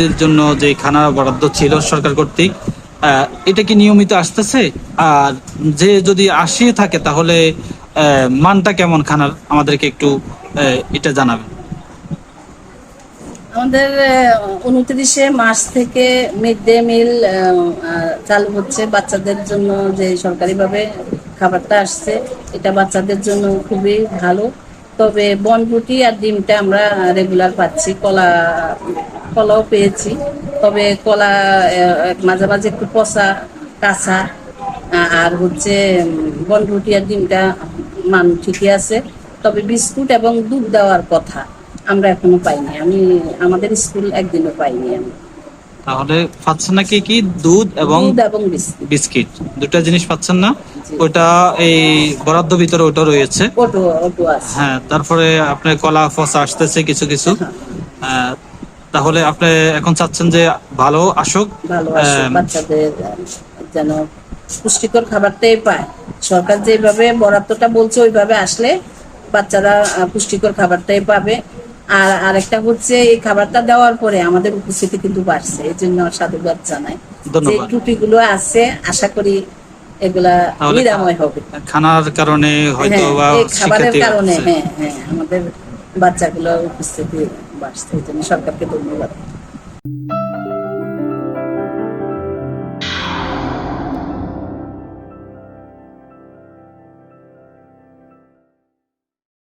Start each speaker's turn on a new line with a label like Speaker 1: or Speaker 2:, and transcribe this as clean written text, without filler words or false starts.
Speaker 1: দের জন্য যে খানা বরাদ্দ ছিল সরকার কর্তৃক, এটা কি নিয়মিত আসতেছে? আর যে যদি আসিয়ে থাকে তাহলে মানটা কেমন খানার, আমাদেরকে একটু এটা জানাবেন।
Speaker 2: আমাদের 29শে মার্চ থেকে মিড ডে মিল চালু হচ্ছে বাচ্চাদের জন্য। যে সরকারিভাবে খাবারটা আসছে, এটা বাচ্চাদের জন্য খুবই ভালো। তবে বনরুটি আর ডিমটা আমরা রেগুলার পাচ্ছি, কলাও পেয়েছি। তবে কলা মাঝে মাঝে একটু পচা, কাঁচা। আর হচ্ছে বনরুটি আর ডিমটা মান ঠিকই আছে। তবে বিস্কুট এবং দুধ দেওয়ার কথা আমরা এখনো পাইনি। আমাদের স্কুল একদিনও পাইনি আমি।
Speaker 1: তাহলে পাচ্ছেন না কি কি? দুধ এবং
Speaker 2: দুধ এবং বিস্কুট।
Speaker 1: বিস্কিট, দুটা জিনিস পাচ্ছেন না।
Speaker 2: জি।
Speaker 1: ওটা এই বরাদ্দ ভিতরে ওটা রয়েছে।
Speaker 2: অটো অটো আছে।
Speaker 1: হ্যাঁ, তারপরে আপনার কলা ফসা আসতেছে কিছু কিছু।
Speaker 2: হ্যাঁ,
Speaker 1: আহ, তাহলে আপনি এখন চাচ্ছেন যে ভালো আসুক।
Speaker 2: ভালো আসে বাচ্চাদের, যেন পুষ্টিকর খাবারটাই পায়। সরকার যেভাবে বরাদ্দটা বলছে ওইভাবে আসলে বাচ্চারা পুষ্টিকর খাবারটাই পাবে। আর আরেকটা হচ্ছে, এই খাবারটা দেওয়ার পরে আমাদের উপস্থিতি কিন্তু বাড়ছে, এই জন্য সাধুবাদ জানাই। যে
Speaker 1: ধন্যবাদ।
Speaker 2: ত্রুটিগুলো আছে আশা করি এগুলা
Speaker 1: তাহলে
Speaker 2: নিরাময় হবে।
Speaker 1: খানার কারণে হয়তো
Speaker 2: হ্যাঁ,
Speaker 1: বা
Speaker 2: এই খাবারের
Speaker 1: শিক্ষার্থী
Speaker 2: কারণে,
Speaker 1: হচ্ছে।
Speaker 2: হ্যাঁ হ্যাঁ, আমাদের বাচ্চাগুলোর উপস্থিতি বাড়ছে, এই জন্য সরকারকে ধন্যবাদ।